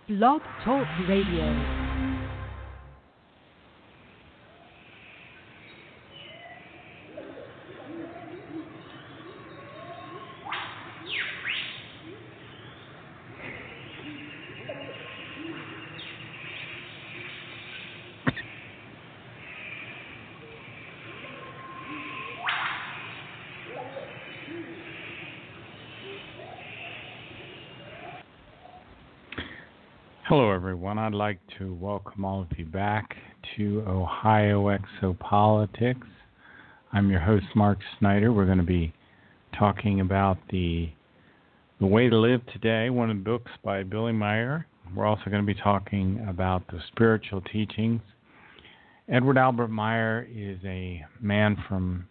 Blog Talk Radio. Hello, everyone. I'd like to welcome all of you back to Ohio Exopolitics. I'm your host, Mark Snyder. We're going to be talking about the Way to Live today, one of the books by Billy Meyer. We're also going to be talking about the spiritual teachings. Edward Albert Meyer is a man from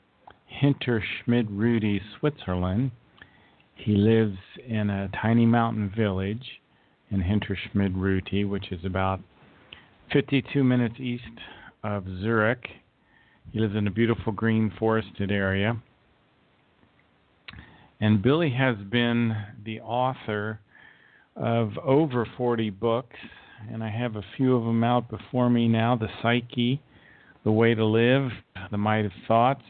Hinterschmid-Rüti, Switzerland. He lives in a tiny mountain village in Hinterschmid-Rüti, which is about 52 minutes east of Zurich. He lives in a beautiful green forested area. And Billy has been the author of over 40 books, and I have a few of them out before me now: The Psyche, The Way to Live, The Might of Thoughts.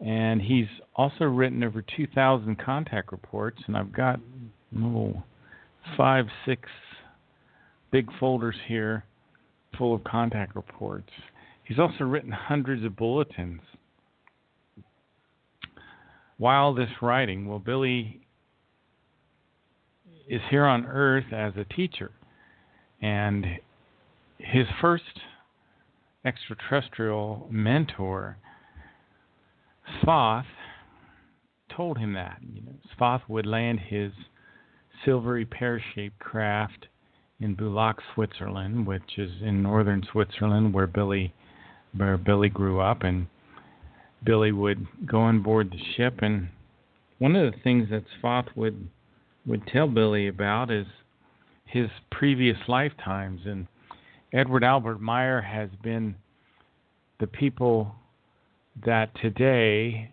And he's also written over 2,000 contact reports, and I've got 5, 6 big folders here full of contact reports. He's also written hundreds of bulletins. While this writing, Billy is here on Earth as a teacher, and his first extraterrestrial mentor, Thoth, told him that. Thoth would land his silvery pear-shaped craft in Bulak, Switzerland, which is in northern Switzerland, where Billy grew up, and Billy would go on board the ship. And one of the things that Thoth would tell Billy about is his previous lifetimes. And Edward Albert Meyer has been the people that today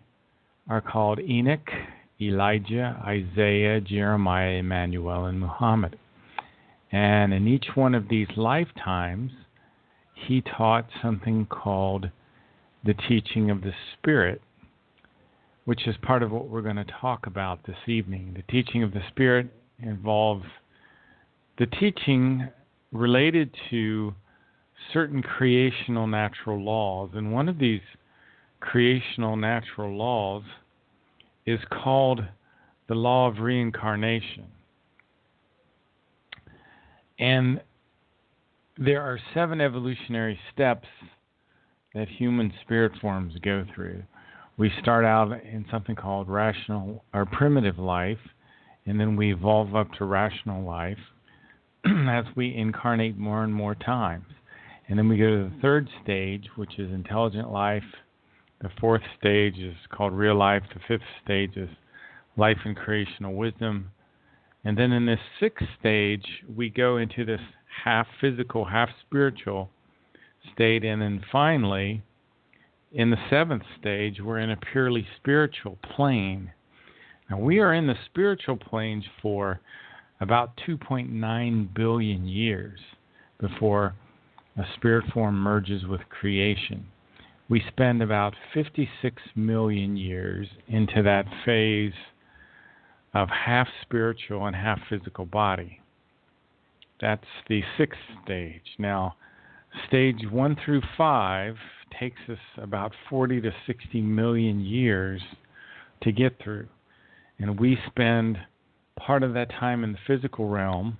are called Enoch, Elijah, Isaiah, Jeremiah, Emmanuel, and Muhammad. And in each one of these lifetimes, he taught something called the teaching of the Spirit, which is part of what we're going to talk about this evening. The teaching of the Spirit involves the teaching related to certain creational natural laws. And one of these creational natural laws is called the law of reincarnation. And there are 7 evolutionary steps that human spirit forms go through. We start out in something called rational or primitive life, and then we evolve up to rational life as we incarnate more and more times. And then we go to the 3rd stage, which is intelligent life. The 4th stage is called real life. The 5th stage is life and creational wisdom. And then in this 6th stage, we go into this half physical, half spiritual state. And then finally, in the 7th stage, we're in a purely spiritual plane. Now, we are in the spiritual planes for about 2.9 billion years before a spirit form merges with creation. We spend about 56 million years into that phase of half spiritual and half physical body. That's the 6th stage. Now, stage 1 through 5 takes us about 40 to 60 million years to get through. And we spend part of that time in the physical realm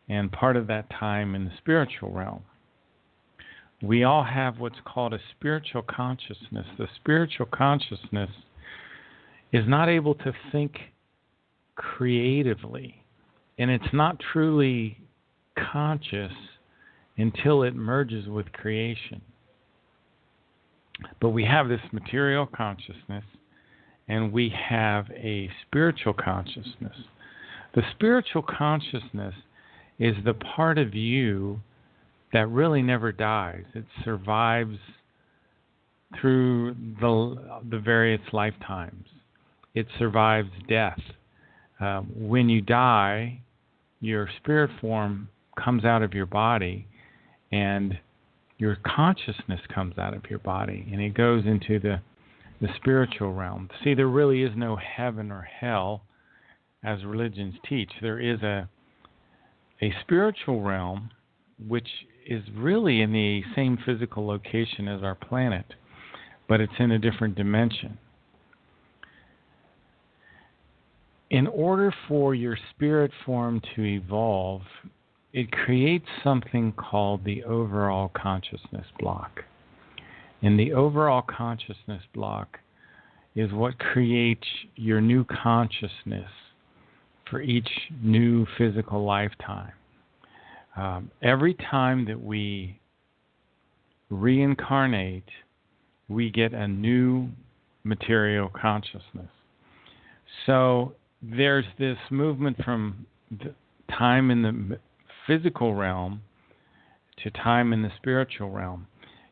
and part of that time in the spiritual realm. We all have what's called a spiritual consciousness. The spiritual consciousness is not able to think creatively, and it's not truly conscious until it merges with creation. But we have this material consciousness, and we have a spiritual consciousness. The spiritual consciousness is the part of you that really never dies. It survives through the various lifetimes. It survives death. When you die, your spirit form comes out of your body, and your consciousness comes out of your body, and it goes into the spiritual realm. See, there really is no heaven or hell, as religions teach. There is a spiritual realm, which is really in the same physical location as our planet, but it's in a different dimension. In order for your spirit form to evolve, it creates something called the overall consciousness block. And the overall consciousness block is what creates your new consciousness for each new physical lifetime. Every time that we reincarnate, we get a new material consciousness. So there's this movement from time in the physical realm to time in the spiritual realm.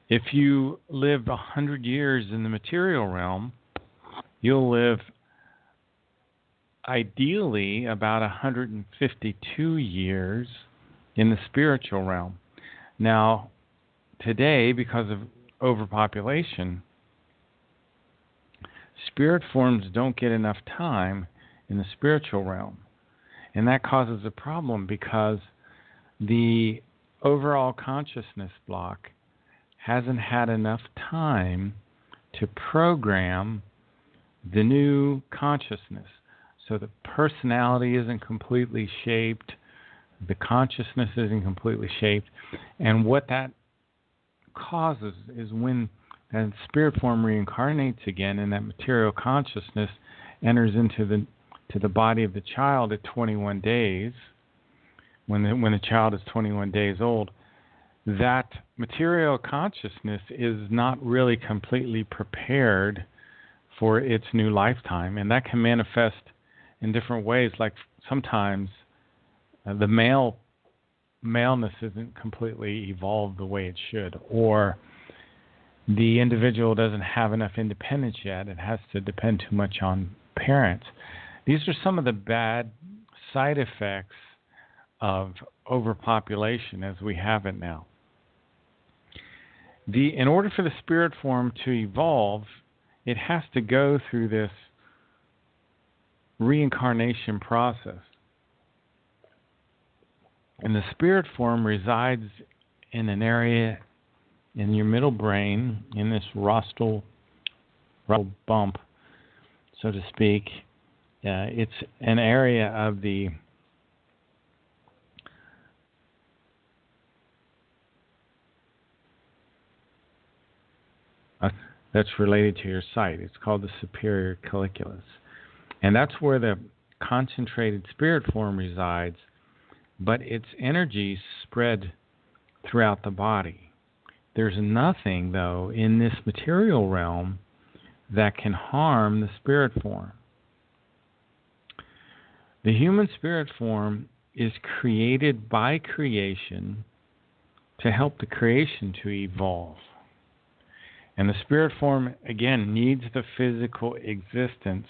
If you live 100 years in the material realm, you'll live ideally about 152 years in the spiritual realm. Now, today, because of overpopulation, spirit forms don't get enough time in the spiritual realm. And that causes a problem because the overall consciousness block hasn't had enough time to program the new consciousness. So the personality isn't completely shaped, the consciousness isn't completely shaped, and what that causes is when that spirit form reincarnates again and that material consciousness enters into the body of the child at 21 days, when the child is 21 days old, that material consciousness is not really completely prepared for its new lifetime, and that can manifest in different ways. Like sometimes the maleness isn't completely evolved the way it should, or the individual doesn't have enough independence yet. It has to depend too much on parents. These are some of the bad side effects of overpopulation as we have it now. In order for the spirit form to evolve, it has to go through this reincarnation process. And the spirit form resides in an area in your middle brain, in this rostral bump, so to speak. It's an area of the that's related to your sight. It's called the superior colliculus. And that's where the concentrated spirit form resides, but its energies spread throughout the body. There's nothing, though, in this material realm that can harm the spirit form. The human spirit form is created by creation to help the creation to evolve. And the spirit form, again, needs the physical existence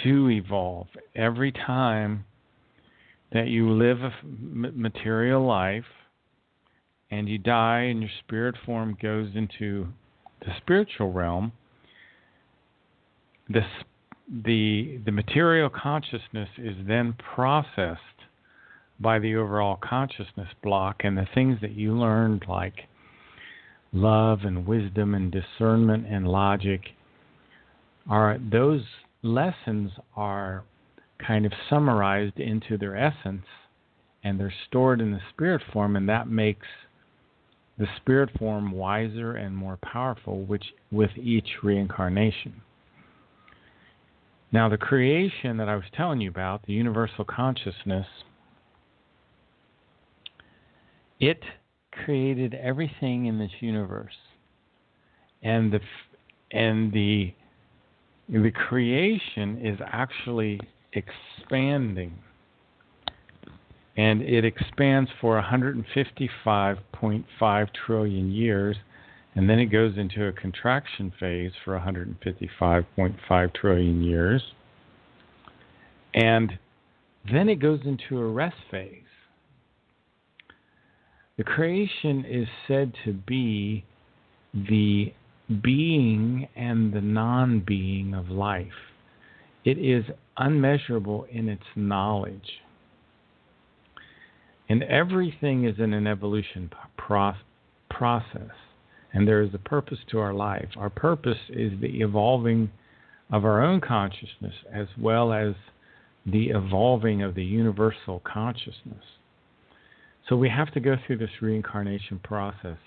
to evolve. Every time that you live a material life and you die and your spirit form goes into the spiritual realm, the material consciousness is then processed by the overall consciousness block, and the things that you learned, like love and wisdom and discernment and logic, those lessons are kind of summarized into their essence, and they're stored in the spirit form, and that makes the spirit form wiser and more powerful with each reincarnation. Now, the creation that I was telling you about, the universal consciousness, it created everything in this universe, and the creation is actually expanding, and it expands for 155.5 trillion years, and then it goes into a contraction phase for 155.5 trillion years, and then it goes into a rest phase. The creation is said to be the being and the non-being of life. It is unmeasurable in its knowledge. And everything is in an evolution process. And there is a purpose to our life. Our purpose is the evolving of our own consciousness as well as the evolving of the universal consciousness. So we have to go through this reincarnation process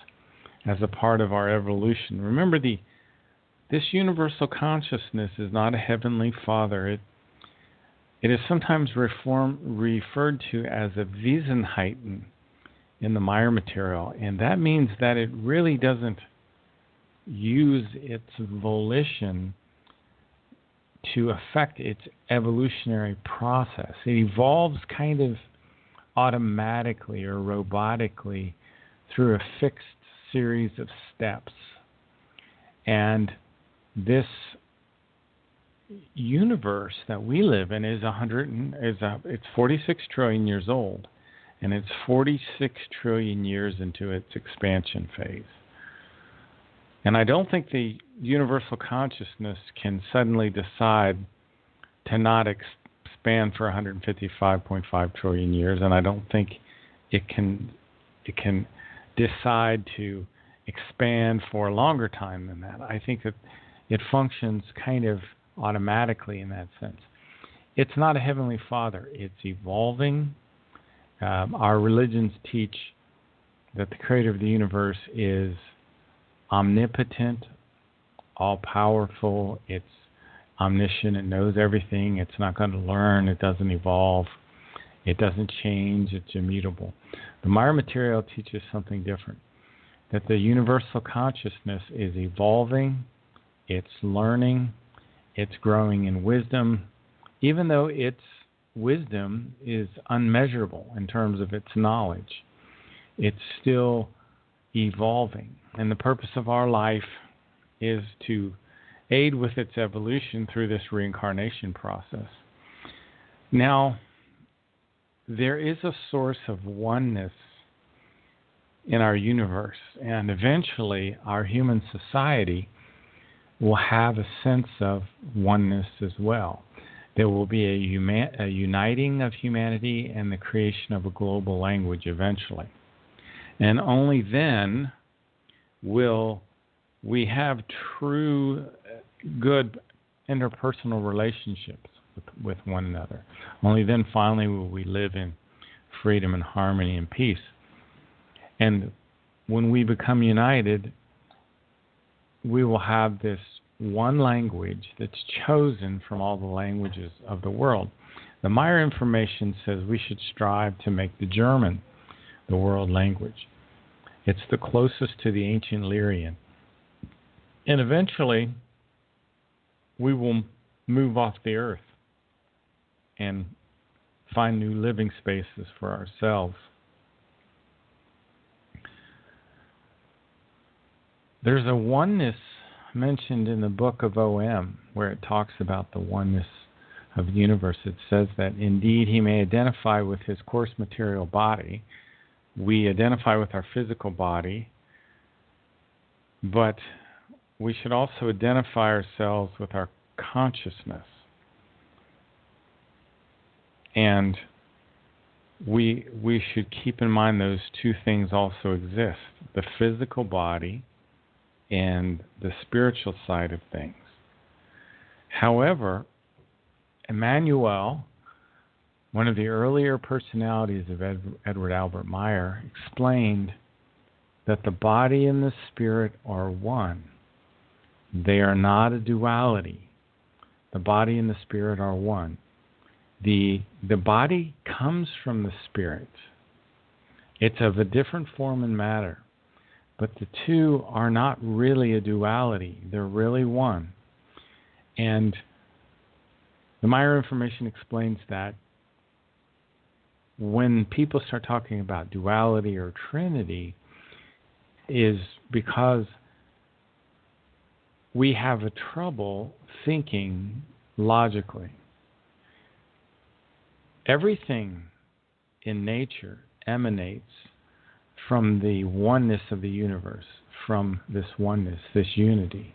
as a part of our evolution. Remember, this universal consciousness is not a heavenly Father. It is sometimes referred to as a Wesenheiten in the Meyer material, and that means that it really doesn't use its volition to affect its evolutionary process. It evolves kind of automatically or robotically through a fixed series of steps. And this universe that we live in is it's 46 trillion years old, and it's 46 trillion years into its expansion phase. And I don't think the universal consciousness can suddenly decide to not expand for 155.5 trillion years, and I don't think it can decide to expand for a longer time than that. I think that it functions kind of automatically in that sense. It's not a heavenly Father. It's evolving. Our religions teach that the creator of the universe is omnipotent, all-powerful. It's omniscient. It knows everything. It's not going to learn. It doesn't evolve. It doesn't change. It's immutable. The Meyer material teaches something different, that the universal consciousness is evolving. It's learning. It's growing in wisdom, even though its wisdom is unmeasurable in terms of its knowledge. It's still evolving. And the purpose of our life is to aid with its evolution through this reincarnation process. Now, there is a source of oneness in our universe, and eventually our human society will have a sense of oneness as well. There will be a uniting of humanity and the creation of a global language eventually. And only then will we have true good interpersonal relationships with one another. Only then finally will we live in freedom and harmony and peace. And when we become united, we will have this one language that's chosen from all the languages of the world. The Meyer information says we should strive to make the German the world language. It's the closest to the ancient Lyrian. And eventually, we will move off the earth and find new living spaces for ourselves. There's a oneness mentioned in the book of O.M. where it talks about the oneness of the universe. It says that indeed he may identify with his coarse material body. We identify with our physical body, but we should also identify ourselves with our consciousness. And we should keep in mind those two things also exist, the physical body and the spiritual side of things. However, Emmanuel, one of the earlier personalities of Edward Albert Meyer, explained that the body and the spirit are one. They are not a duality. The body and the spirit are one. The body comes from the spirit. It's of a different form and matter. But the two are not really a duality. They're really one. And the Meyer information explains that when people start talking about duality or trinity is because we have a trouble thinking logically. Everything in nature emanates from the oneness of the universe, from this oneness, this unity.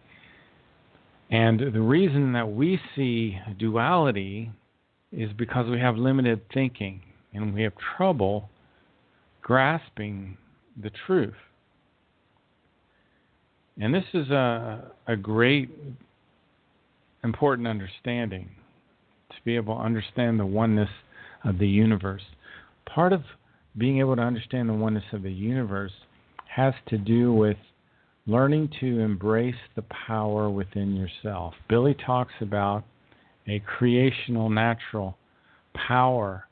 And the reason that we see duality is because we have limited thinking and we have trouble grasping the truth. And this is a great, important understanding, to be able to understand the oneness of the universe. Part of being able to understand the oneness of the universe has to do with learning to embrace the power within yourself. Billy talks about a creational, natural power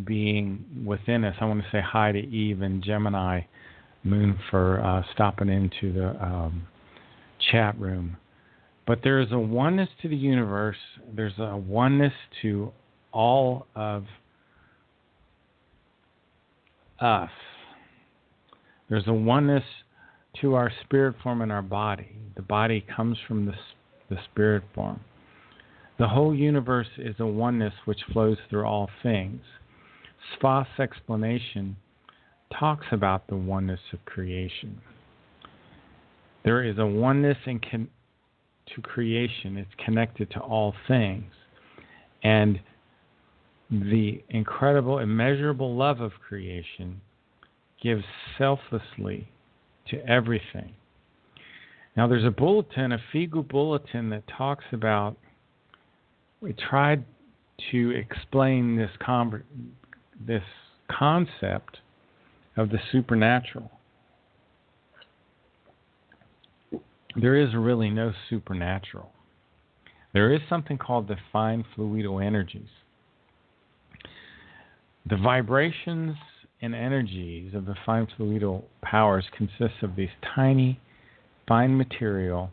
being within us. I want to say hi to Eve and Gemini Moon for stopping into the chat room. But there is a oneness to the universe. There's a oneness to all of us. There's a oneness to our spirit form and our body. The body comes from the spirit form. The whole universe is a oneness which flows through all things. Svath's explanation talks about the oneness of creation. There is a oneness to creation. It's connected to all things. And the incredible, immeasurable love of creation gives selflessly to everything. Now, there's a bulletin, a FIGU bulletin, that talks about, we tried to explain this concept of the supernatural. There is really no supernatural. There is something called the fine fluido energies. The vibrations and energies of the fine fluido powers consist of these tiny, fine material,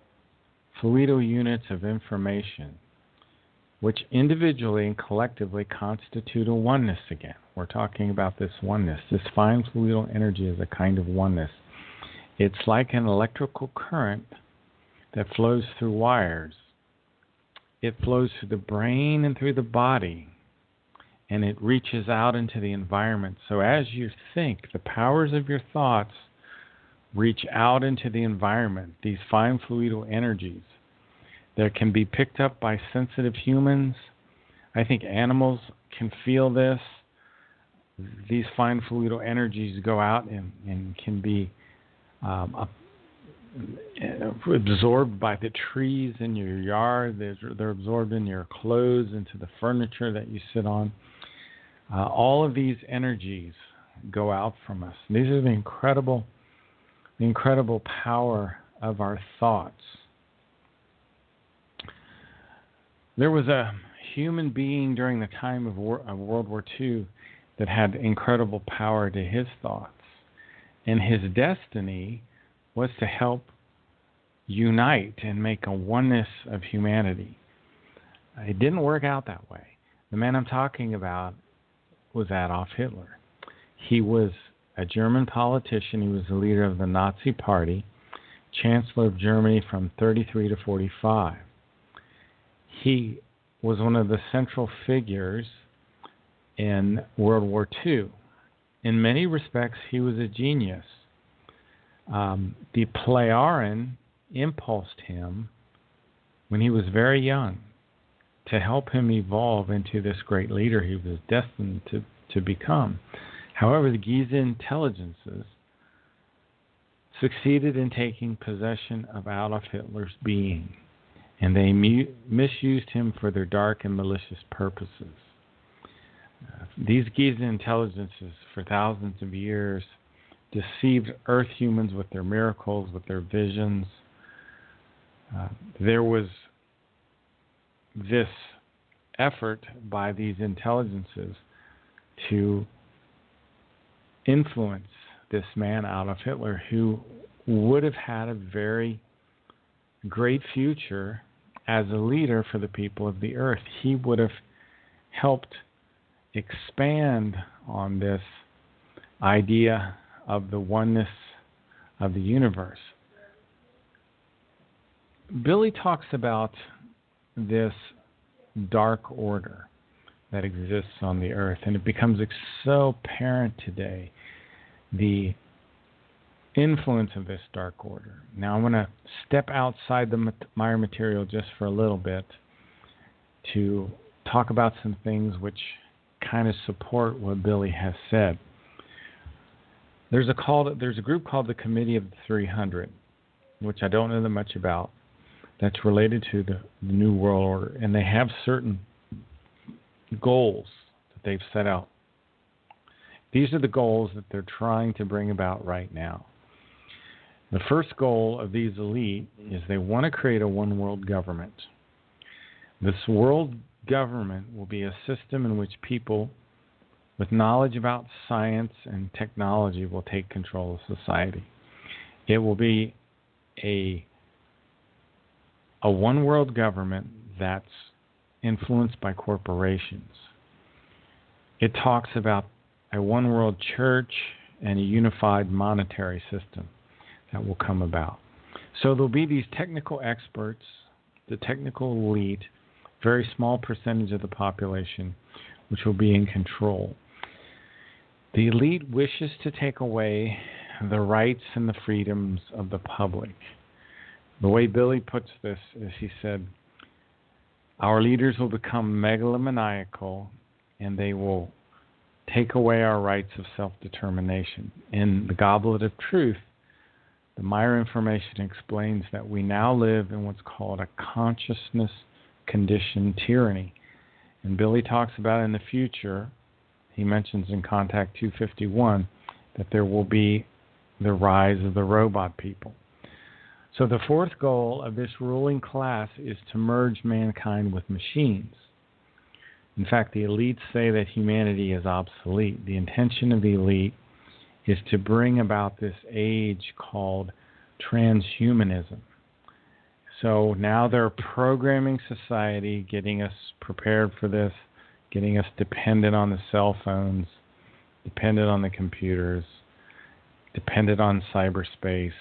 fluido units of information, which individually and collectively constitute a oneness again. We're talking about this oneness. This fine fluido energy is a kind of oneness. It's like an electrical current that flows through wires. It flows through the brain and through the body, and it reaches out into the environment. So as you think, the powers of your thoughts reach out into the environment, these fine fluido energies that can be picked up by sensitive humans. I think animals can feel this. These fine fluido energies go out and can be absorbed by the trees in your yard. They're absorbed in your clothes, into the furniture that you sit on. All of these energies go out from us. These are the incredible power of our thoughts. There was a human being during the time of World War II that had incredible power to his thoughts. And his destiny was to help unite and make a oneness of humanity. It didn't work out that way. The man I'm talking about was Adolf Hitler. He was a German politician. He was the leader of the Nazi Party, Chancellor of Germany from 1933 to 1945. He was one of the central figures in World War II. In many respects, he was a genius. The Pleiaren impulsed him when he was very young to help him evolve into this great leader he was destined to become. However, the Giza intelligences succeeded in taking possession of Adolf Hitler's being, and they misused him for their dark and malicious purposes. These Giza intelligences, for thousands of years, deceived Earth humans with their miracles, with their visions. There was this effort by these intelligences to influence this man, Adolf Hitler, who would have had a very great future as a leader for the people of the earth. He would have helped expand on this idea of the oneness of the universe. Billy talks about this dark order that exists on the earth, and it becomes so apparent today. The influence of this dark order. Now I'm going to step outside the Meyer material just for a little bit to talk about some things which kind of support what Billy has said. There's a group called the Committee of the 300, which I don't know that much about, that's related to the New World Order, and they have certain goals that they've set out. These are the goals that they're trying to bring about right now. The first goal of these elite is they want to create a one-world government. This world government will be a system in which people with knowledge about science and technology will take control of society. It will be a one-world government that's influenced by corporations. It talks about a one-world church and a unified monetary system that will come about. So there'll be these technical experts, the technical elite, very small percentage of the population, which will be in control. The elite wishes to take away the rights and the freedoms of the public. The way Billy puts this is he said, our leaders will become megalomaniacal and they will take away our rights of self-determination. In the Goblet of Truth, the Meyer information explains that we now live in what's called a consciousness-conditioned tyranny. And Billy talks about in the future, he mentions in Contact 251, that there will be the rise of the robot people. So the fourth goal of this ruling class is to merge mankind with machines. In fact, the elites say that humanity is obsolete. The intention of the elite is to bring about this age called transhumanism. So now they're programming society, getting us prepared for this, getting us dependent on the cell phones, dependent on the computers, dependent on cyberspace.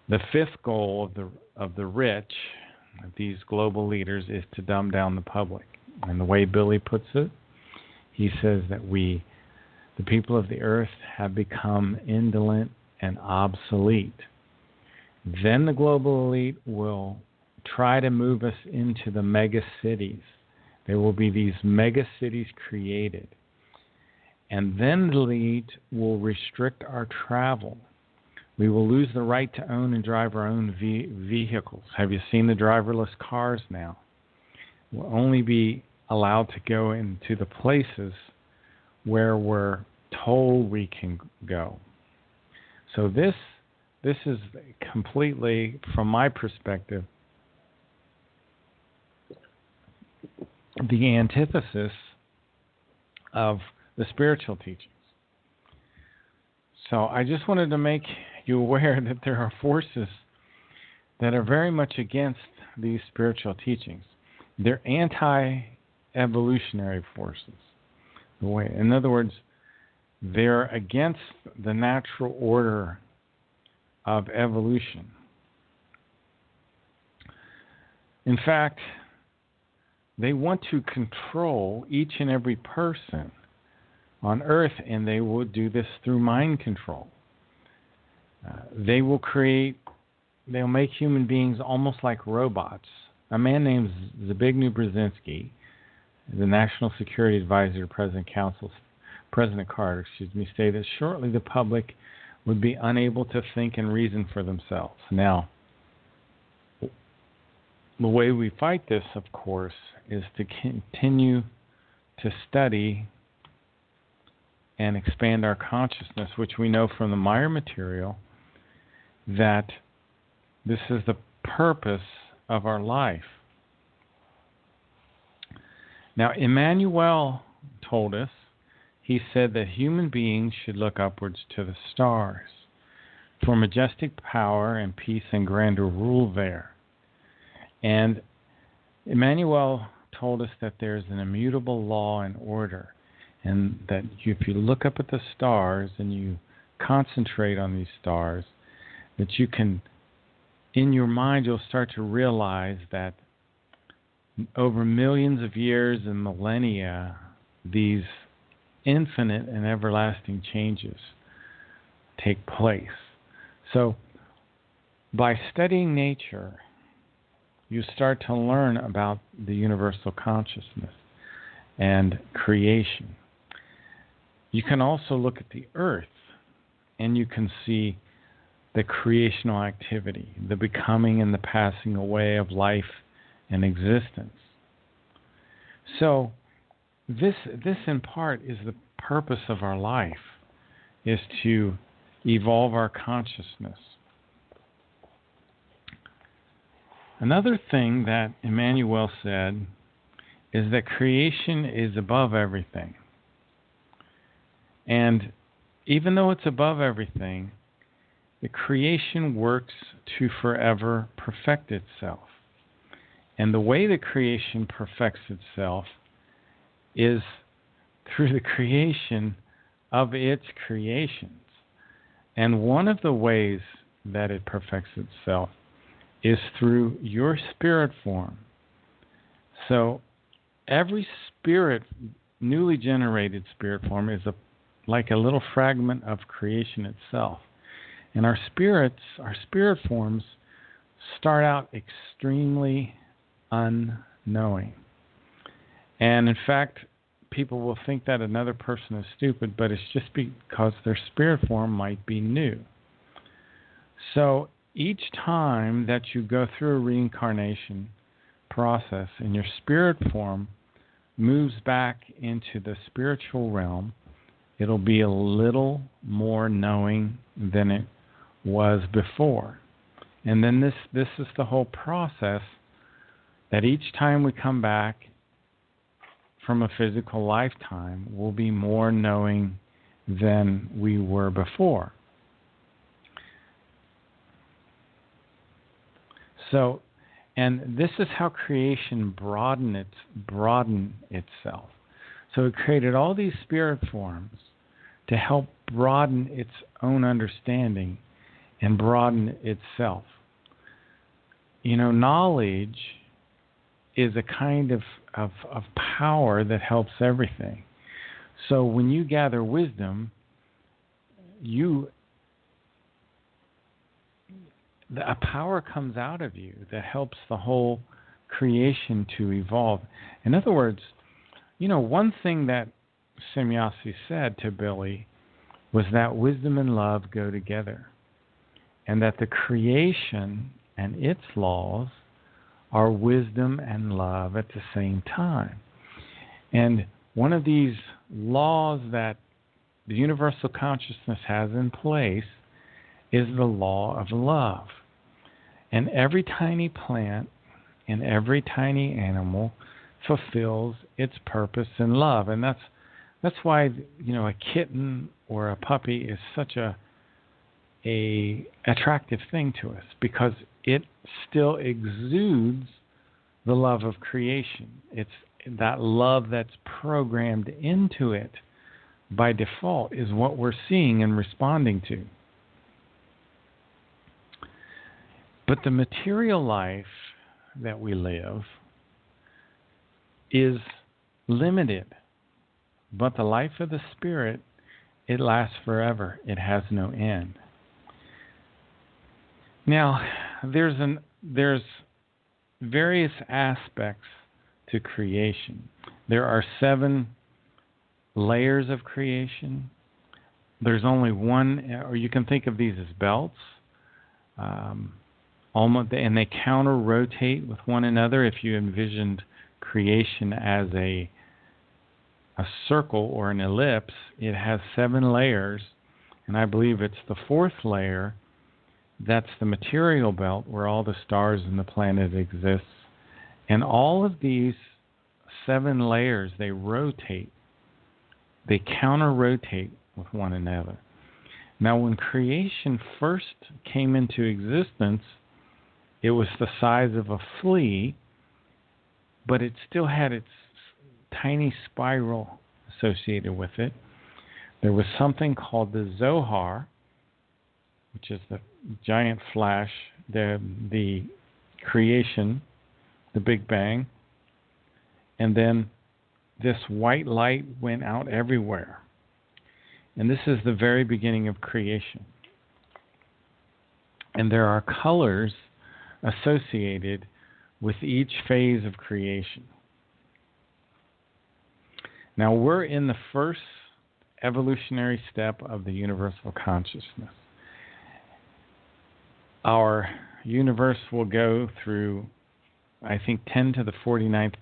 The fifth goal of the rich, of these global leaders, is to dumb down the public. And the way Billy puts it, he says that the people of the earth have become indolent and obsolete. Then the global elite will try to move us into the mega cities. There will be these mega cities created. And then the elite will restrict our travel. We will lose the right to own and drive our own vehicles. Have you seen the driverless cars now? We'll only be allowed to go into the places where we're told we can go. So this is completely, from my perspective, the antithesis of the spiritual teachings. So I just wanted to make you aware that there are forces that are very much against these spiritual teachings. They're anti-evolutionary forces. In other words, they're against the natural order of evolution. In fact, they want to control each and every person on Earth, and they will do this through mind control. They'll make human beings almost like robots. A man named Zbigniew Brzezinski, the National Security Advisor to President Carter, stated that shortly the public would be unable to think and reason for themselves. Now, the way we fight this, of course, is to continue to study and expand our consciousness, which we know from the Meyer material that this is the purpose of our life. Now, Emmanuel told us, he said that human beings should look upwards to the stars, for majestic power and peace and grandeur rule there. And Emmanuel told us that there's an immutable law and order, and that if you look up at the stars and you concentrate on these stars, that you can, in your mind, you'll start to realize that over millions of years and millennia, these infinite and everlasting changes take place. So, by studying nature, you start to learn about the universal consciousness and creation. You can also look at the earth and you can see the creational activity, the becoming and the passing away of life and existence. So this in part is the purpose of our life, is to evolve our consciousness. Another thing that Emmanuel said is that creation is above everything. And even though it's above everything, the creation works to forever perfect itself. And the way the creation perfects itself is through the creation of its creations. And one of the ways that it perfects itself is through your spirit form. So every spirit, newly generated spirit form, is like a little fragment of creation itself. And our spirit forms start out extremely unknowing. And in fact, people will think that another person is stupid, but it's just because their spirit form might be new. So each time that you go through a reincarnation process and your spirit form moves back into the spiritual realm, it'll be a little more knowing than it was before. And then this is the whole process, that each time we come back from a physical lifetime, we'll be more knowing than we were before. So, and this is how creation broadened itself. So it created all these spirit forms to help broaden its own understanding and broaden itself. You know, knowledge is a kind of power that helps everything. So when you gather wisdom, a power comes out of you that helps the whole creation to evolve. In other words, you know, one thing that Semyasi said to Billy was that wisdom and love go together, and that the creation and its laws are wisdom and love at the same time. And one of these laws that the universal consciousness has in place is the law of love. And every tiny plant and every tiny animal fulfills its purpose in love. And that's why, you know, a kitten or a puppy is such a attractive thing to us, because it still exudes the love of creation. It's that love that's programmed into it by default is what we're seeing and responding to. But the material life that we live is limited. But the life of the spirit, it lasts forever. It has no end. Now, there's various aspects to creation. There are 7 layers of creation. There's only one, or you can think of these as belts. And they counter-rotate with one another. If you envisioned creation as a circle or an ellipse, it has 7 layers, and I believe it's the 4th layer that's the material belt, where all the stars and the planet exists. And all of these 7 layers, they rotate. They counter-rotate with one another. Now, when creation first came into existence, it was the size of a flea, but it still had its tiny spiral associated with it. There was something called the Zohar, which is the giant flash, the creation, the Big Bang, and then this white light went out everywhere. And this is the very beginning of creation. And there are colors associated with each phase of creation. Now, we're in the first evolutionary step of the universal consciousness. Our universe will go through, I think, 10 to the 49th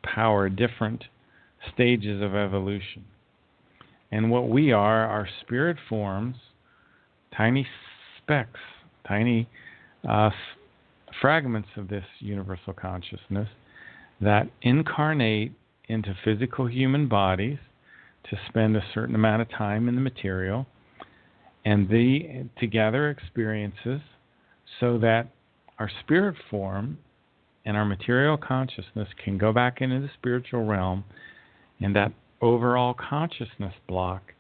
power different stages of evolution. And what we are spirit forms, tiny specks, tiny fragments of this universal consciousness that incarnate into physical human bodies to spend a certain amount of time in the material, and they together experiences so that our spirit form and our material consciousness can go back into the spiritual realm, and that overall consciousness block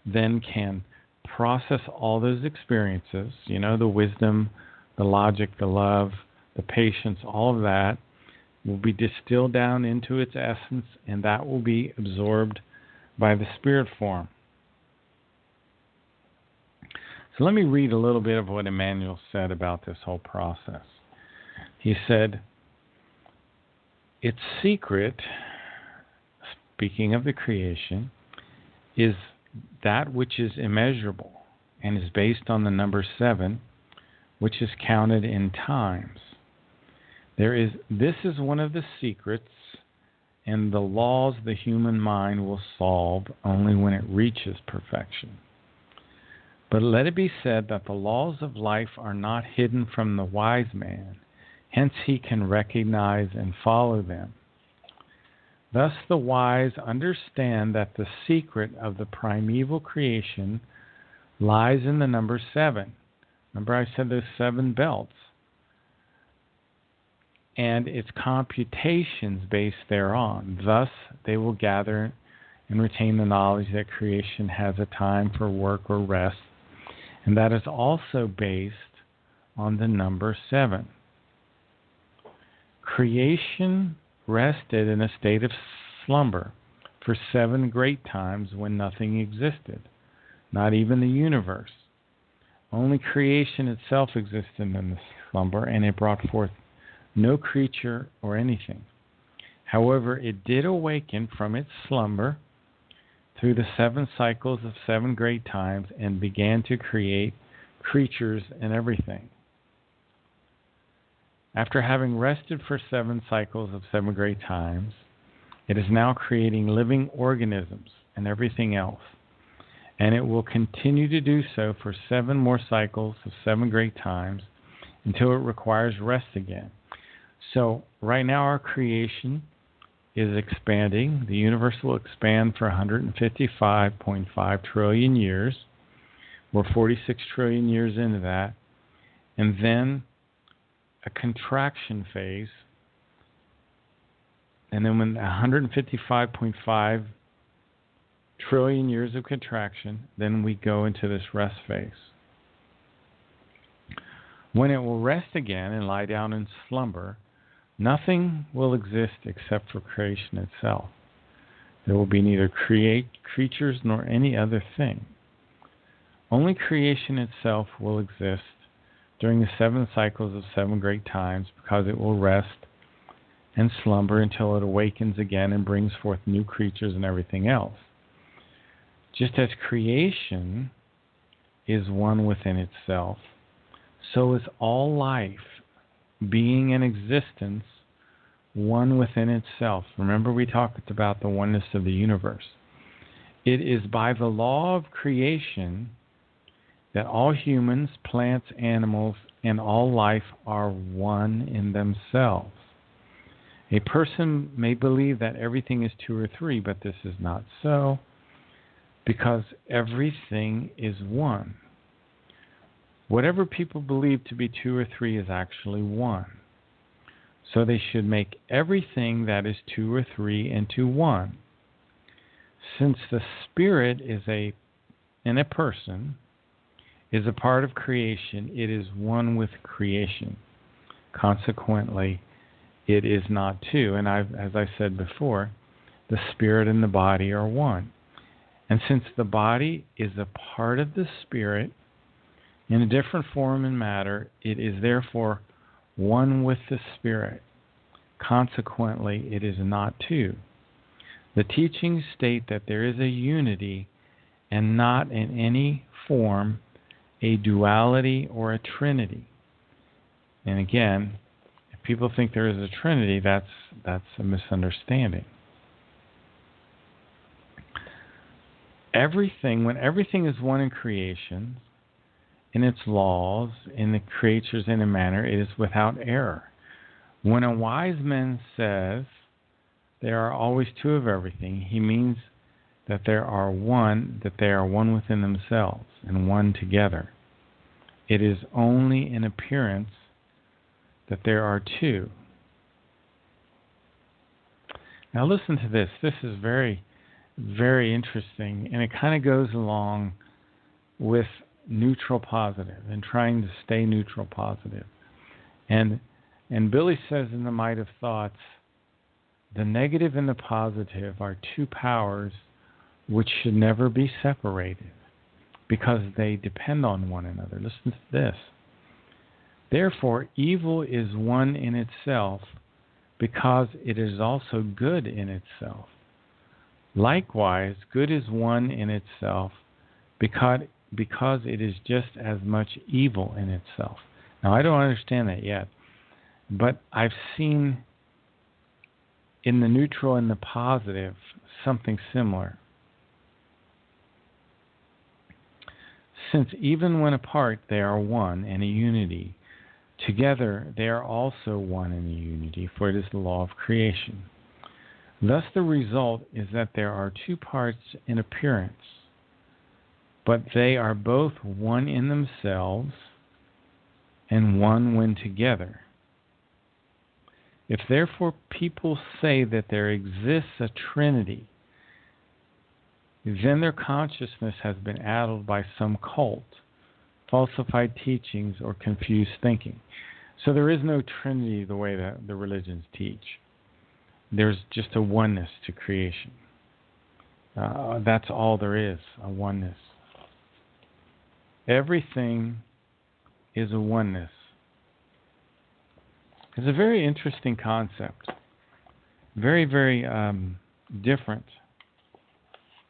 then can process all those experiences, the wisdom, the logic, the love, the patience, all of that will be distilled down into its essence, and that will be absorbed by the spirit form. So let me read a little bit of what Emmanuel said about this whole process. He said, its secret, speaking of the creation, is that which is immeasurable and is based on the number 7, which is counted in times. This is one of the secrets and the laws the human mind will solve only when it reaches perfection. But let it be said that the laws of life are not hidden from the wise man, hence he can recognize and follow them. Thus the wise understand that the secret of the primeval creation lies in the number 7. Remember I said those 7 belts. And its computations based thereon. Thus they will gather and retain the knowledge that creation has a time for work or rest, and that is also based on the number 7. Creation rested in a state of slumber for 7 great times when nothing existed, not even the universe. Only creation itself existed in the slumber, and it brought forth no creature or anything. However, it did awaken from its slumber through the 7 cycles of 7 great times and began to create creatures and everything. After having rested for 7 cycles of 7 great times, it is now creating living organisms and everything else. And it will continue to do so for 7 more cycles of 7 great times until it requires rest again. So right now our creation is expanding. The universe will expand for 155.5 trillion years. We're 46 trillion years into that. And then a contraction phase. And then when 155.5 trillion years of contraction, then we go into this rest phase. When it will rest again and lie down in slumber, nothing will exist except for creation itself. There will be neither creatures nor any other thing. Only creation itself will exist during the 7 cycles of 7 great times, because it will rest and slumber until it awakens again and brings forth new creatures and everything else. Just as creation is one within itself, so is all life, being and existence, one within itself. Remember, we talked about the oneness of the universe. It is by the law of creation that all humans, plants, animals, and all life are one in themselves. A person may believe that everything is 2 or 3, but this is not so, because everything is one. Whatever people believe to be 2 or 3 is actually 1. So they should make everything that is 2 or 3 into 1. Since the spirit is in a person, is a part of creation, it is one with creation. Consequently, it is not 2. And as I said before, the spirit and the body are one. And since the body is a part of the spirit in a different form and matter, it is therefore one with the spirit. Consequently, it is not two. The teachings state that there is a unity and not in any form a duality or a trinity. And again, if people think there is a trinity, that's a misunderstanding. When everything is one in creation, in its laws, in the creatures in a manner, it is without error. When a wise man says there are always two of everything, he means that they are one within themselves and one together. It is only in appearance that there are two. Now listen to this. This is very, very interesting, and it kind of goes along with neutral positive and trying to stay neutral positive. And Billy says in The Might of Thoughts, the negative and the positive are two powers which should never be separated because they depend on one another. Listen to this. Therefore, evil is one in itself because it is also good in itself. Likewise, good is one in itself because it is just as much evil in itself. Now, I don't understand that yet, but I've seen in the neutral and the positive something similar. Since even when apart they are one and a unity, together they are also one and a unity, for it is the law of creation. Thus the result is that there are two parts in appearance, but they are both one in themselves and one when together. If therefore people say that there exists a trinity, then their consciousness has been addled by some cult, falsified teachings, or confused thinking. So there is no trinity the way that the religions teach. There's just a oneness to creation. That's all there is, a oneness. Everything is a oneness. It's a very interesting concept. Very, very different.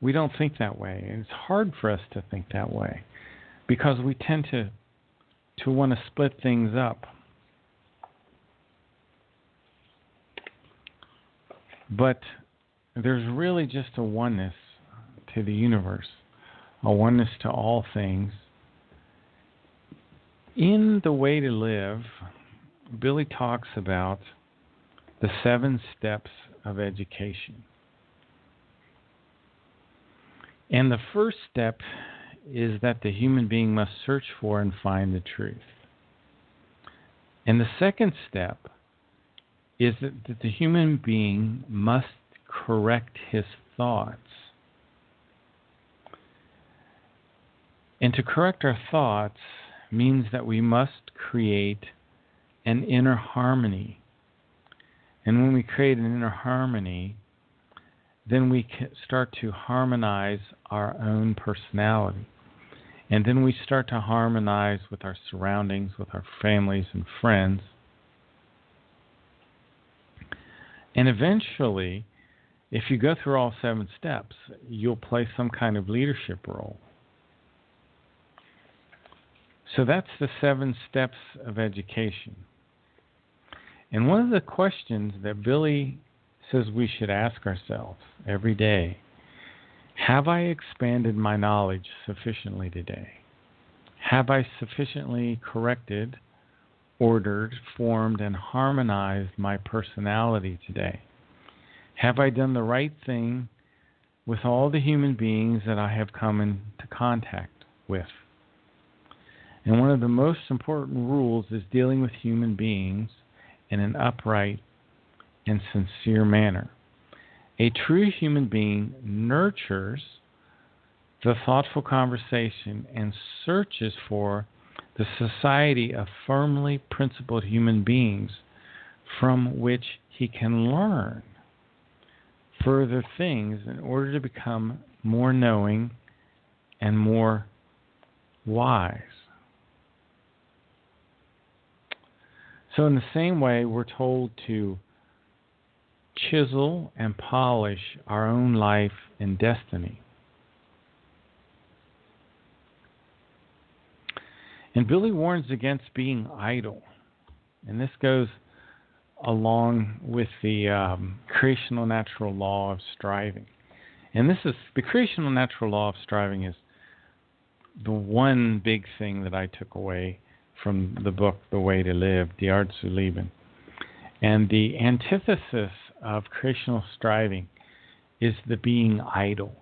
We don't think that way. And it's hard for us to think that way because we tend to want to split things up. But there's really just a oneness to the universe, a oneness to all things. In The Way to Live, Billy talks about the 7 steps of education. And the first step is that the human being must search for and find the truth. And the second step is that the human being must correct his thoughts. And to correct our thoughts means that we must create an inner harmony. And when we create an inner harmony, then we can start to harmonize our own personality. And then we start to harmonize with our surroundings, with our families and friends. And eventually, if you go through all 7 steps, you'll play some kind of leadership role. So that's the 7 steps of education. And one of the questions that Billy says we should ask ourselves every day, have I expanded my knowledge sufficiently today? Have I sufficiently corrected, ordered, formed, and harmonized my personality today? Have I done the right thing with all the human beings that I have come into contact with? And one of the most important rules is dealing with human beings in an upright and sincere manner. A true human being nurtures the thoughtful conversation and searches for the society of firmly principled human beings from which he can learn. further things in order to become more knowing and more wise. So in the same way, we're told to chisel and polish our own life and destiny. And Billy warns against being idle. And this goes along with the creational natural law of striving. And this is the creational natural law of striving is the one big thing that I took away from the book The Way to Live, Die Art zu Leben. And the antithesis of creational striving is the being idle.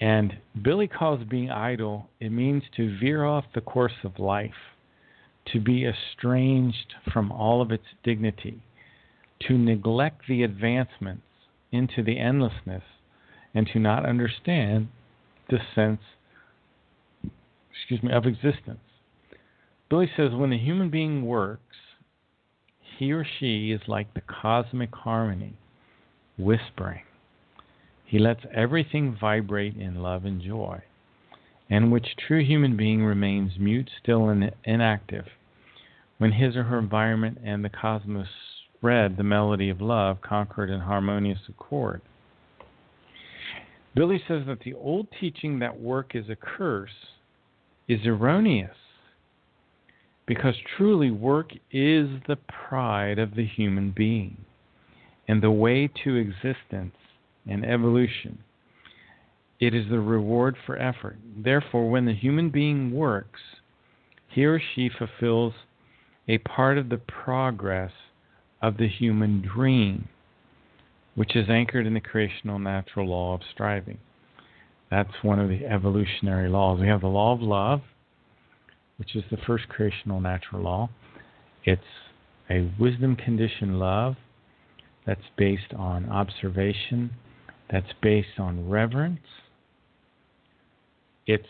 And Billy calls being idle, it means to veer off the course of life, to be estranged from all of its dignity, to neglect the advancements into the endlessness, and to not understand the sense of existence. Billy says when the human being works, he or she is like the cosmic harmony, whispering. He lets everything vibrate in love and joy, in which true human being remains mute, still, and inactive. When his or her environment and the cosmos spread the melody of love, concord in harmonious accord. Billy says that the old teaching that work is a curse is erroneous, because truly work is the pride of the human being and the way to existence and evolution. It is the reward for effort. Therefore, when the human being works, he or she fulfills a part of the progress of the human dream, which is anchored in the creational natural law of striving. That's one of the evolutionary laws. We have the law of love, which is the first creational natural law. It's a wisdom-conditioned love that's based on observation, that's based on reverence. It's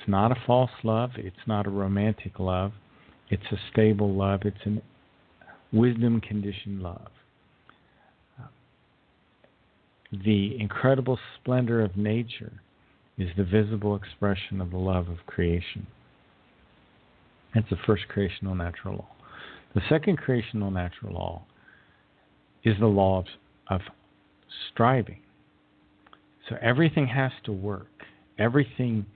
not a false love. It's not a romantic love. It's a stable love. It's a wisdom-conditioned love. The incredible splendor of nature is the visible expression of the love of creation. That's the first creational natural law. The second creational natural law is the law of striving. So everything has to work. Everything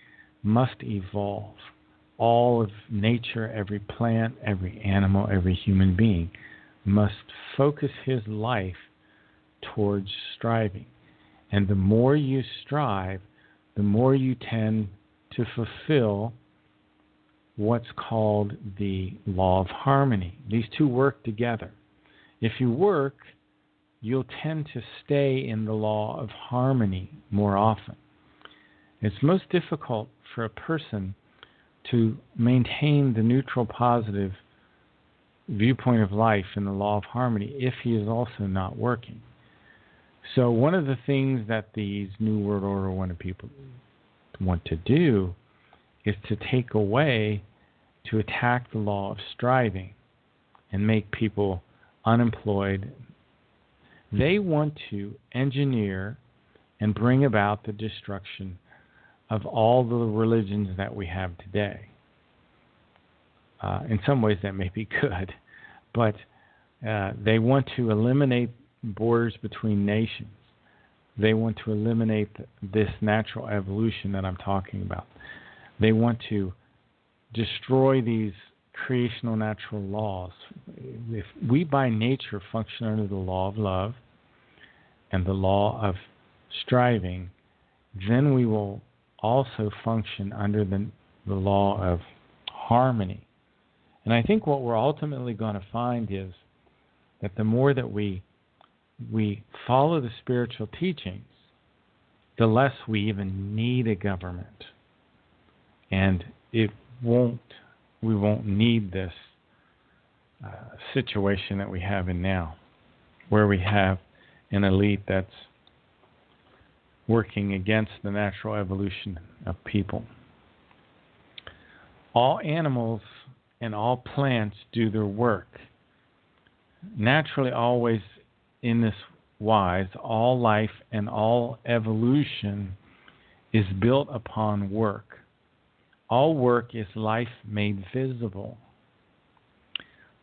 must evolve. All of nature, every plant, every animal, every human being must focus his life towards striving. And the more you strive, the more you tend to fulfill what's called the law of harmony. These two work together. If you work, you'll tend to stay in the law of harmony more often. It's most difficult for a person to maintain the neutral positive viewpoint of life in the law of harmony if he is also not working. So one of the things that these New World Order people want to do is to take away, to attack the law of striving and make people unemployed. They want to engineer and bring about the destruction of all the religions that we have today. In some ways that may be good, but they want to eliminate borders between nations. They want to eliminate this natural evolution that I'm talking about. They want to destroy these creational natural laws. If we by nature function under the law of love and the law of striving, then we will also function under the law of harmony. And I think what we're ultimately going to find is that the more that we follow the spiritual teachings, the less we even need a government. And we won't need this situation that we have in now, where we have an elite that's working against the natural evolution of people. All animals and all plants do their work. Naturally, always in this wise, all life and all evolution is built upon work. All work is life made visible,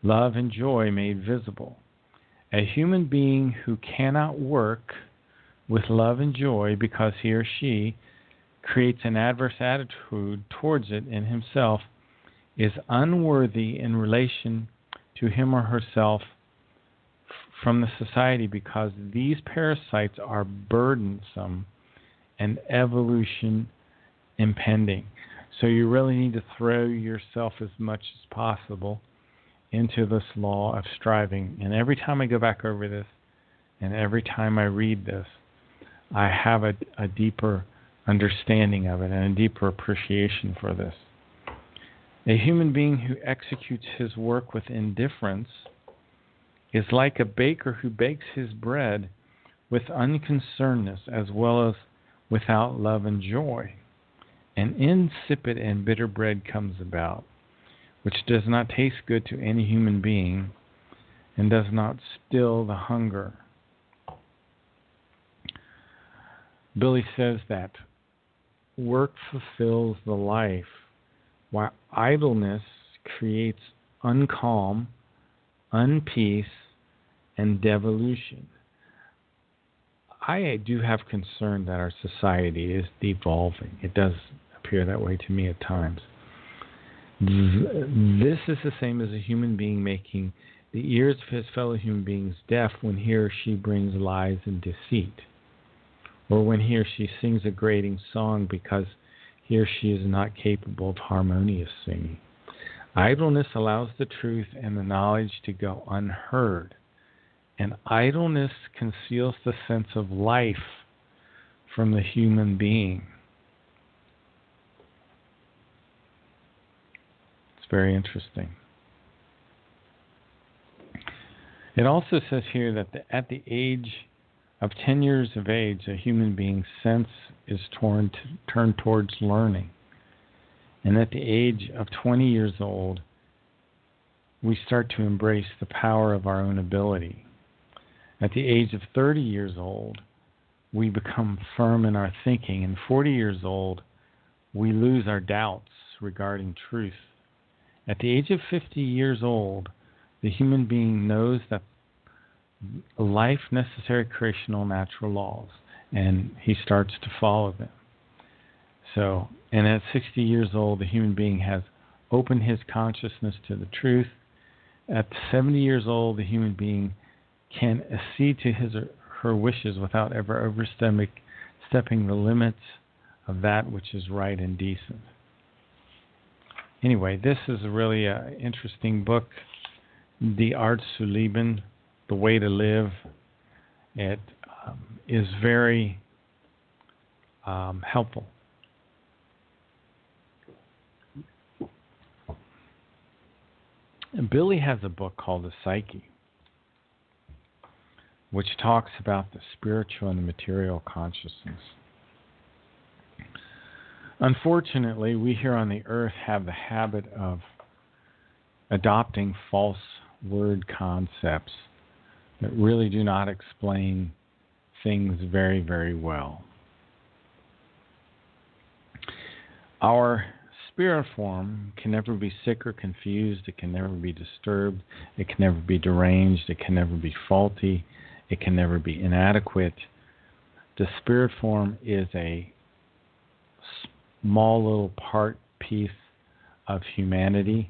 love and joy made visible. A human being who cannot work with love and joy because he or she creates an adverse attitude towards it in himself is unworthy in relation to him or herself from the society, because these parasites are burdensome and evolution impending. So you really need to throw yourself as much as possible into this law of striving. And every time I go back over this, and every time I read this, I have a deeper understanding of it and a deeper appreciation for this. A human being who executes his work with indifference is like a baker who bakes his bread with unconcernedness as well as without love and joy. An insipid and bitter bread comes about, which does not taste good to any human being and does not still the hunger. Billy says that work fulfills the life, while idleness creates uncalm, unpeace, and devolution. I do have concern that our society is devolving. It does appear that way to me at times. This is the same as a human being making the ears of his fellow human beings deaf when he or she brings lies and deceit, or when he or she sings a grating song because he or she is not capable of harmonious singing. Idleness allows the truth and the knowledge to go unheard, and idleness conceals the sense of life from the human being. It's very interesting. It also says here that at the age of 10 years of age, a human being's sense is turned towards learning. And at the age of 20 years old, we start to embrace the power of our own ability. At the age of 30 years old, we become firm in our thinking. And 40 years old, we lose our doubts regarding truth. At the age of 50 years old, the human being knows that life necessary creational natural laws, and he starts to follow them. So, and at 60 years old, the human being has opened his consciousness to the truth. At 70 years old, the human being can accede to his or her wishes without ever overstepping the limits of that which is right and decent. Anyway, this is a really interesting book, Die Art zu leben, The Way to Live. It is very helpful. Billy has a book called The Psyche, which talks about the spiritual and the material consciousness. Unfortunately, we here on the earth have the habit of adopting false word concepts that really do not explain things very, very well. Our spirit form can never be sick or confused. It can never be disturbed. It can never be deranged. It can never be faulty. It can never be inadequate. The spirit form is a small little piece of humanity,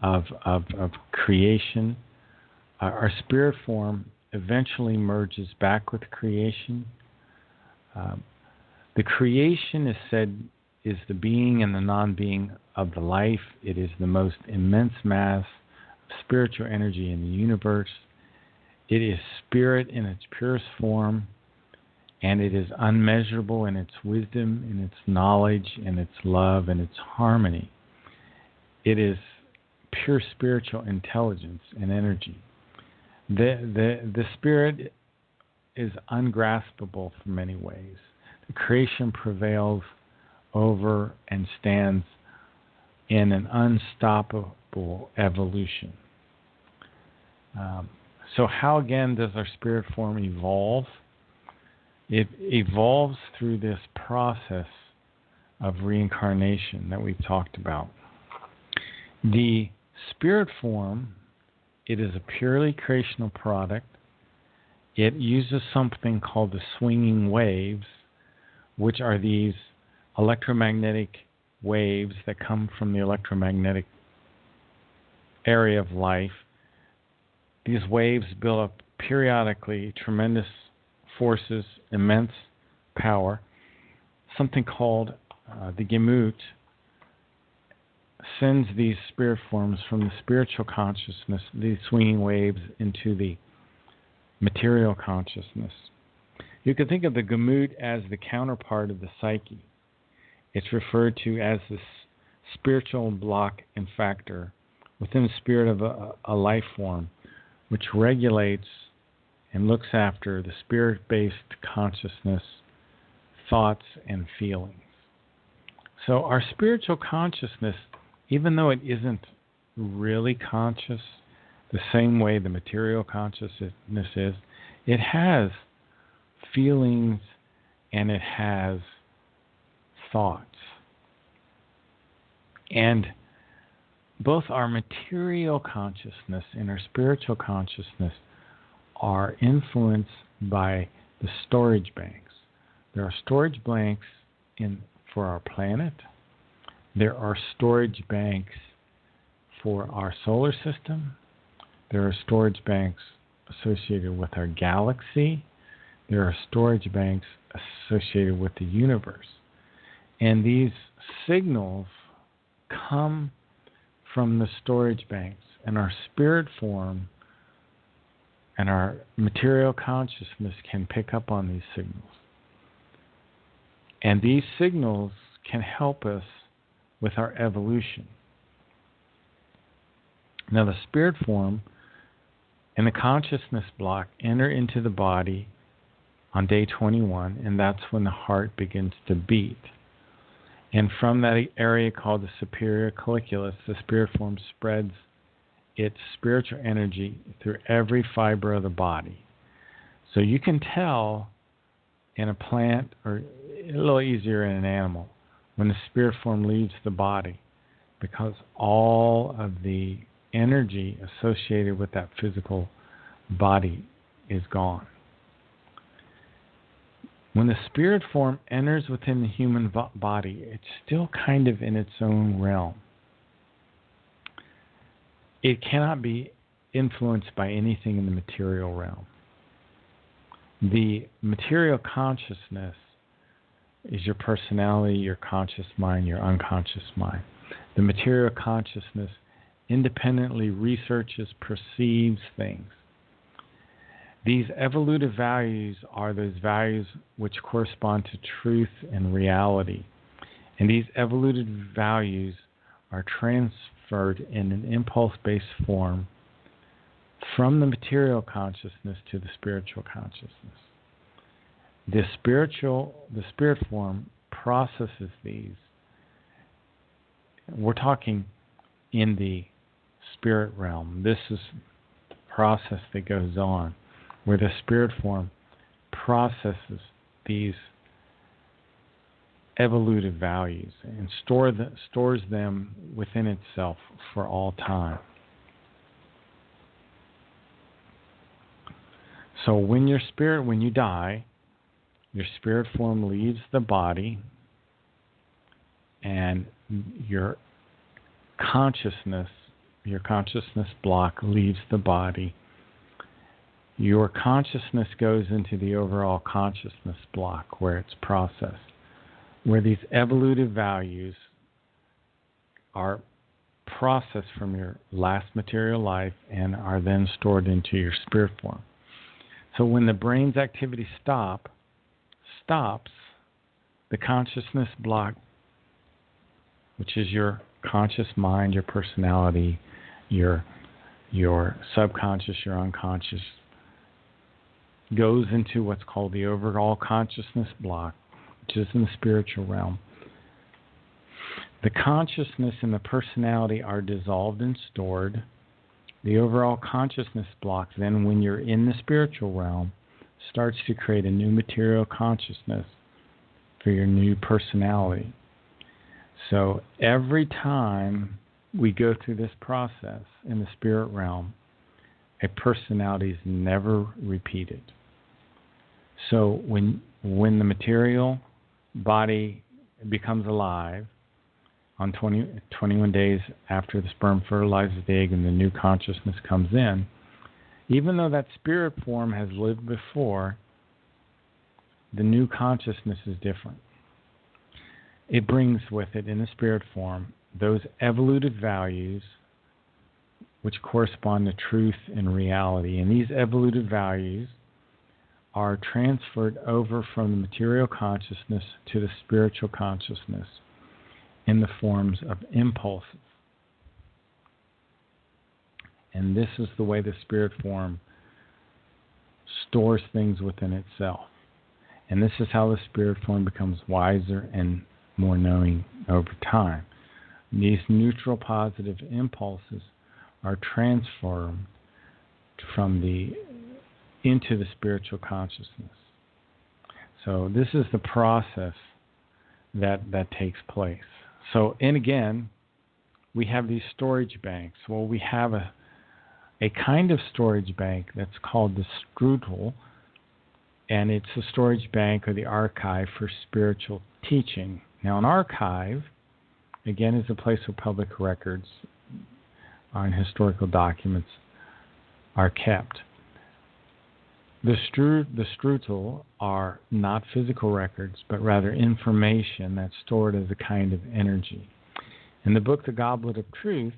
of creation. Our spirit form eventually merges back with creation. The creation is said is the being and the non-being of the life. It is the most immense mass of spiritual energy in the universe. It is spirit in its purest form, and it is unmeasurable in its wisdom, in its knowledge, in its love, and its harmony. It is pure spiritual intelligence and energy. The spirit is ungraspable for many ways. The creation prevails over and stands in an unstoppable evolution. So how, again, does our spirit form evolve? It evolves through this process of reincarnation that we've talked about. The spirit form, it is a purely creational product. It uses something called the swinging waves, which are these electromagnetic waves that come from the electromagnetic area of life. These waves build up periodically tremendous forces, immense power. Something called the Gemut sends these spirit forms from the spiritual consciousness, these swinging waves, into the material consciousness. You can think of the Gemut as the counterpart of the psyche. It's referred to as the spiritual block and factor within the spirit of a life form, which regulates and looks after the spirit-based consciousness, thoughts, and feelings. So our spiritual consciousness, even though it isn't really conscious the same way the material consciousness is, it has feelings and it has thoughts. And both our material consciousness and our spiritual consciousness are influenced by the storage banks. There are storage banks for our planet. There are storage banks for our solar system. There are storage banks associated with our galaxy. There are storage banks associated with the universe. And these signals come from the storage banks, and our spirit form and our material consciousness can pick up on these signals. And these signals can help us with our evolution. Now, the spirit form and the consciousness block enter into the body on day 21, and that's when the heart begins to beat. And from that area called the superior colliculus, the spirit form spreads its spiritual energy through every fiber of the body. So you can tell in a plant, or a little easier in an animal, when the spirit form leaves the body, because all of the energy associated with that physical body is gone. When the spirit form enters within the human body, it's still kind of in its own realm. It cannot be influenced by anything in the material realm. The material consciousness is your personality, your conscious mind, your unconscious mind. The material consciousness independently researches, perceives things. These evolutive values are those values which correspond to truth and reality. And these evolutive values are transferred in an impulse-based form from the material consciousness to the spiritual consciousness. The spirit form processes these. We're talking in the spirit realm. This is the process that goes on, where the spirit form processes these evolutive values and stores them within itself for all time. So when you die, your spirit form leaves the body, and your consciousness block leaves the body. Your consciousness goes into the overall consciousness block where it's processed, where these evolutive values are processed from your last material life and are then stored into your spirit form. So when the brain's activity stops, the consciousness block, which is your conscious mind, your personality, your subconscious, your unconscious, goes into what's called the overall consciousness block, which is in the spiritual realm. The consciousness and the personality are dissolved and stored The overall consciousness block, then, when you're in the spiritual realm, starts to create a new material consciousness for your new personality. So every time we go through this process in the spirit realm, a personality is never repeated. So when the material body becomes alive, on 21 days after the sperm fertilizes the egg and the new consciousness comes in, even though that spirit form has lived before, the new consciousness is different. It brings with it, in the spirit form, those evolutive values which correspond to truth and reality. And these evolutive values are transferred over from the material consciousness to the spiritual consciousness in the forms of impulses. And this is the way the spirit form stores things within itself. And this is how the spirit form becomes wiser and more knowing over time. These neutral positive impulses are transformed into the spiritual consciousness. So this is the process that takes place. So, and again, we have these storage banks. Well, we have a kind of storage bank that's called the strudel, and it's a storage bank or the archive for spiritual teaching. Now, an archive, again, is a place where public records and historical documents are kept. The strudel are not physical records, but rather information that's stored as a kind of energy. In the book, The Goblet of Truth,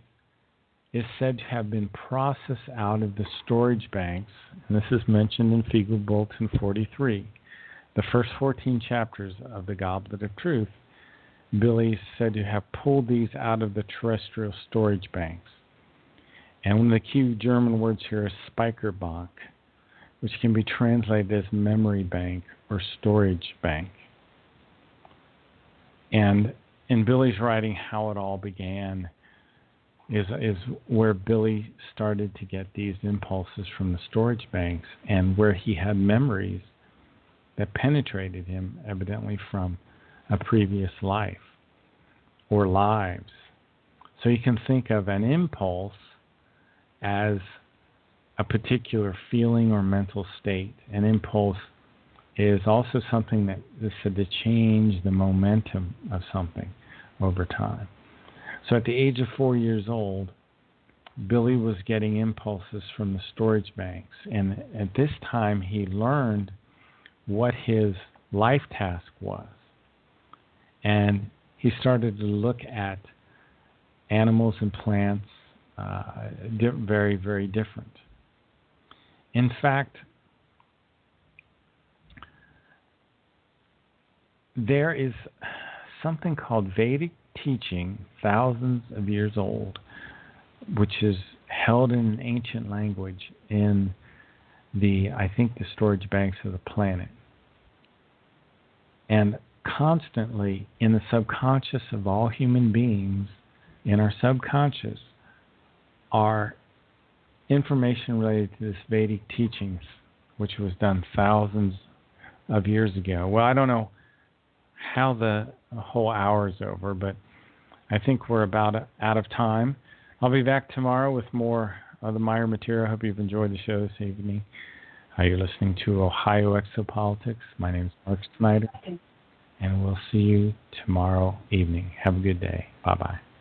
is said to have been processed out of the storage banks, and this is mentioned in Fiegel Bulletin 43. The first 14 chapters of The Goblet of Truth, Billy is said to have pulled these out of the terrestrial storage banks. And one of the key German words here is Speicherbank, which can be translated as memory bank or storage bank. And in Billy's writing, how it all began is where Billy started to get these impulses from the storage banks, and where he had memories that penetrated him, evidently from a previous life or lives. So you can think of an impulse as a particular feeling or mental state. An impulse is also something that is said to change the momentum of something over time. So at the age of 4 years old, Billy was getting impulses from the storage banks. And at this time, he learned what his life task was. And he started to look at animals and plants very, very different. In fact, there is something called Vedic teaching, thousands of years old, which is held in an ancient language in the storage banks of the planet. And constantly in the subconscious of all human beings, in our subconscious, are information related to this Vedic teachings, which was done thousands of years ago. Well, I don't know how the whole hour is over, but I think we're about out of time. I'll be back tomorrow with more of the Meyer material. I hope you've enjoyed the show this evening. You're listening to Ohio Exopolitics. My name is Mark Snyder, and we'll see you tomorrow evening. Have a good day. Bye-bye.